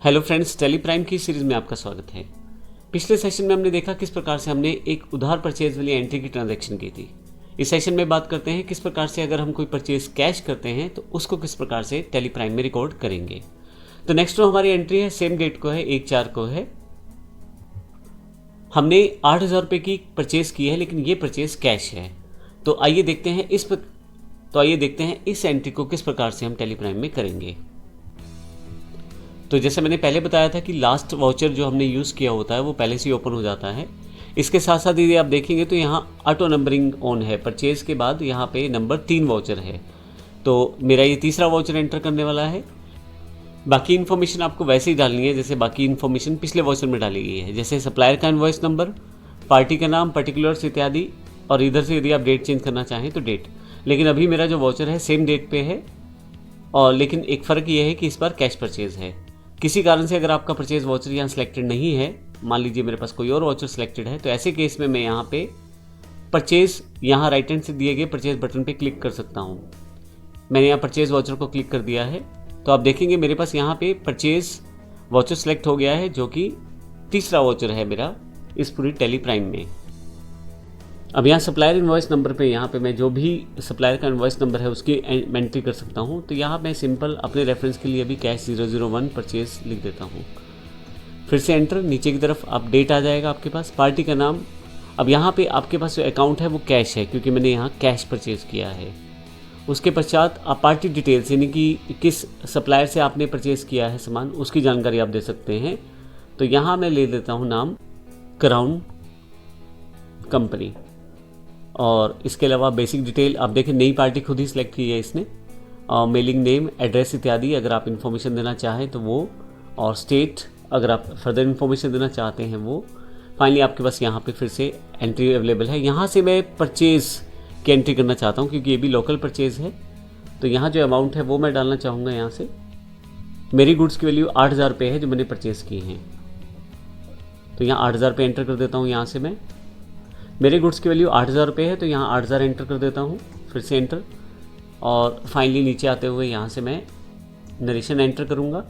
Hello friends, Tally Prime की series में आपका स्वागत है। पिछले सेशन में हमने देखा किस प्रकार से हमने एक उधार परचेज वाली एंट्री की ट्रांजैक्शन की थी। इस सेशन में बात करते हैं किस प्रकार से अगर हम कोई परचेज कैश करते हैं तो उसको किस प्रकार से टेली प्राइम में रिकॉर्ड करेंगे। तो नेक्स्ट जो हमारी एंट्री है सेम डेट को है, 1/4 को है। हमने 8,000 रुपये की परचेज की है, लेकिन ये परचेज कैश है। तो आइए देखते हैं इस एंट्री को किस प्रकार से हम टेली प्राइम में करेंगे। तो जैसे मैंने पहले बताया था कि लास्ट वाउचर जो हमने यूज़ किया होता है वो पहले से ही ओपन हो जाता है। इसके साथ साथ यदि आप देखेंगे तो यहाँ ऑटो नंबरिंग ऑन है। परचेज़ के बाद यहाँ पे नंबर 3 वाउचर है, तो मेरा ये तीसरा वाउचर एंटर करने वाला है। बाकी इन्फॉर्मेशन आपको वैसे ही डालनी है जैसे बाकी इन्फॉर्मेशन पिछले वाउचर में डाली गई है, जैसे सप्लायर का इनवॉइस नंबर, पार्टी का नाम, पर्टिकुलर्स इत्यादि। और इधर से यदि आप डेट चेंज करना चाहें तो डेट। लेकिन अभी मेरा जो वाउचर है सेम डेट पे है, और लेकिन एक फ़र्क ये है कि इस बार कैश परचेज़ है। किसी कारण से अगर आपका परचेज वाउचर यहाँ सिलेक्टेड नहीं है, मान लीजिए मेरे पास कोई और वाउचर सिलेक्टेड है, तो ऐसे केस में मैं यहाँ पे परचेज यहाँ राइट हैंड से दिए गए परचेज बटन पे क्लिक कर सकता हूँ। मैंने यहाँ परचेज वाउचर को क्लिक कर दिया है, तो आप देखेंगे मेरे पास यहाँ पे परचेज वाउचर सेलेक्ट हो गया है, जो कि तीसरा वाउचर है मेरा इस पूरी टेली प्राइम में। अब यहाँ सप्लायर इनवॉइस नंबर पे यहाँ पे मैं जो भी सप्लायर का इनवॉइस नंबर है उसकी एंट्री कर सकता हूँ। तो यहाँ मैं सिंपल अपने रेफरेंस के लिए भी कैश 001 परचेज लिख देता हूँ। फिर से एंटर, नीचे की तरफ अपडेट आ जाएगा आपके पास, पार्टी का नाम। अब यहाँ पे आपके पास जो अकाउंट है वो कैश है, क्योंकि मैंने यहाँ कैश परचेज़ किया है। उसके पश्चात आप पार्टी डिटेल्स, यानी कि किस सप्लायर से आपने परचेज़ किया है सामान, उसकी जानकारी आप दे सकते हैं। तो यहाँ मैं ले लेता हूँ नाम क्राउन कंपनी, और इसके अलावा बेसिक डिटेल आप देखें नई पार्टी खुद ही सिलेक्ट की है इसने, और मेलिंग नेम, एड्रेस इत्यादि अगर आप इन्फॉर्मेशन देना चाहें तो वो, और स्टेट अगर आप फर्दर इन्फॉर्मेशन देना चाहते हैं वो। फाइनली आपके पास यहाँ पे फिर से एंट्री अवेलेबल है। यहाँ से मैं परचेज़ की एंट्री करना चाहता हूँ, क्योंकि ये भी लोकल परचेज़ है। तो यहाँ जो अमाउंट है वो मैं डालना चाहूँगा। यहाँ से मेरी गुड्स की वैल्यू 8,000 रुपये है जो मैंने परचेज़ की हैं, तो यहाँ 8,000 रुपये एंटर कर देता हूँ। यहाँ से मैं मेरे गुड्स की वैल्यू 8,000 रुपये है, तो यहाँ 8,000 एंटर कर देता हूँ। फिर से एंटर, और फाइनली नीचे आते हुए यहाँ से मैं नरेशन एंटर करूँगा।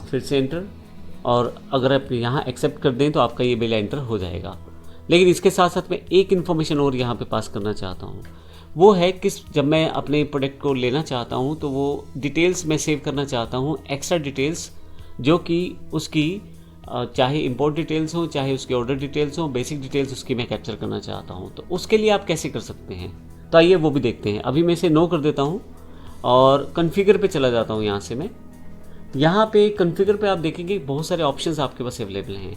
फिर से एंटर, और अगर आप यहाँ एक्सेप्ट कर दें तो आपका ये बिल एंटर हो जाएगा। लेकिन इसके साथ साथ मैं एक इन्फॉर्मेशन और यहाँ पे पास करना चाहता हूँ, वो है कि जब मैं अपने प्रोडक्ट को लेना चाहता हूँ तो वो डिटेल्स मैं सेव करना चाहता हूँ, एक्स्ट्रा डिटेल्स, जो कि उसकी चाहे इंपोर्ट डिटेल्स हो, चाहे उसके ऑर्डर डिटेल्स हो, बेसिक डिटेल्स उसकी मैं कैप्चर करना चाहता हूं। तो उसके लिए आप कैसे कर सकते हैं, तो आइए वो भी देखते हैं। अभी मैं इसे नो कर देता हूं और कॉन्फ़िगर पे चला जाता हूं। यहाँ से मैं यहाँ पे कॉन्फ़िगर पे आप देखेंगे बहुत सारे ऑप्शंस आपके पास अवेलेबल हैं।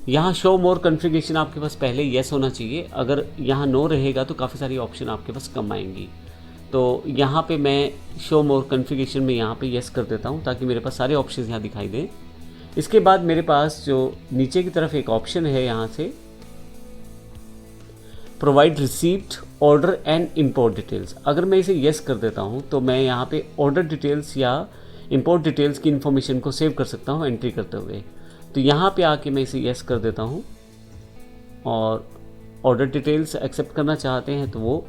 यहाँ शो मोर कॉन्फ़िगरेशन आपके पास पहले येस होना चाहिए, अगर यहाँ नो रहेगा तो काफ़ी सारी ऑप्शन आपके पास कम आएंगी। तो यहाँ पे मैं शो मोर कॉन्फ़िगरेशन में यहाँ पे येस कर देता हूँ, ताकि मेरे पास सारे ऑप्शन यहाँ दिखाई दें। इसके बाद मेरे पास जो नीचे की तरफ एक ऑप्शन है, यहाँ से provide receipt, order and import details. अगर मैं इसे येस कर देता हूँ तो मैं यहाँ पे ऑर्डर डिटेल्स या इंपोर्ट डिटेल्स की इन्फॉर्मेशन को सेव कर सकता हूँ एंट्री करते हुए। तो यहाँ पे आके मैं इसे येस कर देता हूँ, और ऑर्डर डिटेल्स एक्सेप्ट करना चाहते हैं तो वो,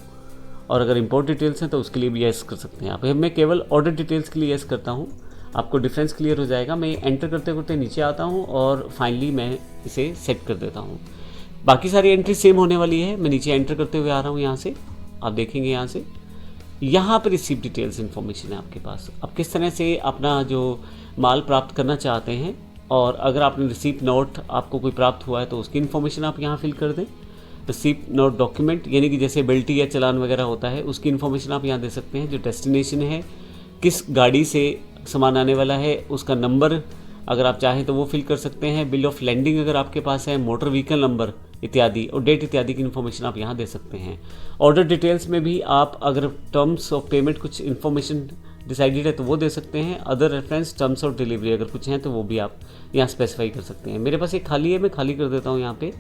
और अगर इंपोर्ट डिटेल्स हैं तो उसके लिए भी येस कर सकते हैं। यहाँ पे मैं केवल ऑर्डर डिटेल्स के लिए येस करता हूँ, आपको डिफरेंस क्लियर हो जाएगा। मैं एंटर करते करते नीचे आता हूँ और फाइनली मैं इसे सेट कर देता हूँ। बाकी सारी एंट्री सेम होने वाली है। मैं नीचे एंटर करते हुए आ रहा हूँ। यहाँ से आप देखेंगे, यहाँ पर रिसीप्ट डिटेल्स इन्फॉर्मेशन है आपके पास। अब किस तरह से अपना जो माल प्राप्त करना चाहते हैं, और अगर आपने रिसीप्ट नोट आपको कोई प्राप्त हुआ है तो उसकी इन्फॉर्मेशन आप यहाँ फिल कर दें। रिसीप्ट नोट डॉक्यूमेंट, यानी कि जैसे बिल्टी या चालान वगैरह होता है, उसकी इन्फॉर्मेशन आप यहाँ दे सकते हैं। जो डेस्टिनेशन है, किस गाड़ी से सामान आने वाला है, उसका नंबर अगर आप चाहें तो वो फिल कर सकते हैं। बिल ऑफ लैंडिंग अगर आपके पास है, मोटर व्हीकल नंबर इत्यादि, और डेट इत्यादि की इन्फॉर्मेशन आप यहाँ दे सकते हैं। ऑर्डर डिटेल्स में भी आप अगर टर्म्स ऑफ पेमेंट कुछ इन्फॉर्मेशन डिसाइडेड है तो वो दे सकते हैं। Other reference terms of delivery अगर कुछ हैं तो वो भी आप यहाँ स्पेसिफाई कर सकते हैं। मेरे पास एक खाली है, मैं खाली कर देता हूँ यहाँ पे।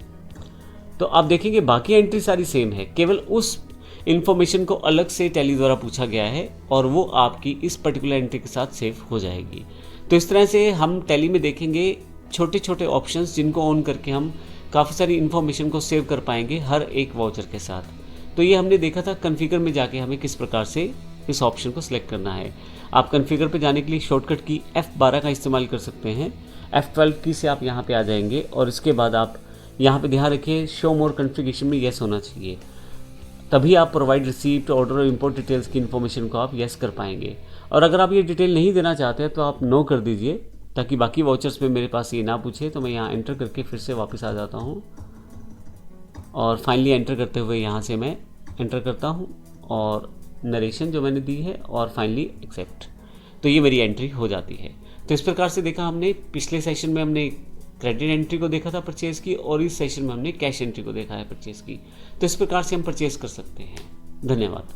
तो आप देखेंगे बाकी एंट्री सारी सेम है, केवल उस इन्फॉर्मेशन को अलग से टैली द्वारा पूछा गया है, और वो आपकी इस पर्टिकुलर एंट्री के साथ सेव हो जाएगी। तो इस तरह से हम टैली में देखेंगे छोटे छोटे ऑप्शंस, जिनको ऑन करके हम काफ़ी सारी इन्फॉर्मेशन को सेव कर पाएंगे हर एक वाउचर के साथ। तो ये हमने देखा था कॉन्फ़िगर में जाके हमें किस प्रकार से इस ऑप्शन को सिलेक्ट करना है। आप कॉन्फ़िगर पे जाने के लिए शॉर्टकट की F12 का इस्तेमाल कर सकते हैं। F12 की से आप यहाँ पे आ जाएंगे और इसके बाद आप यहाँ पे ध्यान रखिए शो मोर कॉन्फ़िगरेशन में येस होना चाहिए, तभी आप प्रोवाइड रिसीप्ट ऑर्डर और इंपोर्ट डिटेल्स की इन्फॉर्मेशन को आप येस कर पाएंगे। और अगर आप ये डिटेल नहीं देना चाहते हैं तो आप नो कर दीजिए, ताकि बाकी वाउचर्स में मेरे पास ये ना पूछे। तो मैं यहाँ एंटर करके फिर से वापस आ जाता हूँ और फाइनली एंटर करते हुए यहाँ से मैं एंटर करता हूँ और नरेशन जो मैंने दी है और फाइनली एक्सेप्ट, तो ये मेरी एंट्री हो जाती है। तो इस प्रकार से देखा हमने, पिछले सेशन में हमने क्रेडिट एंट्री को देखा था परचेज़ की, और इस सेशन में हमने कैश एंट्री को देखा है परचेज़ की। तो इस प्रकार से हम परचेज़ कर सकते हैं। धन्यवाद।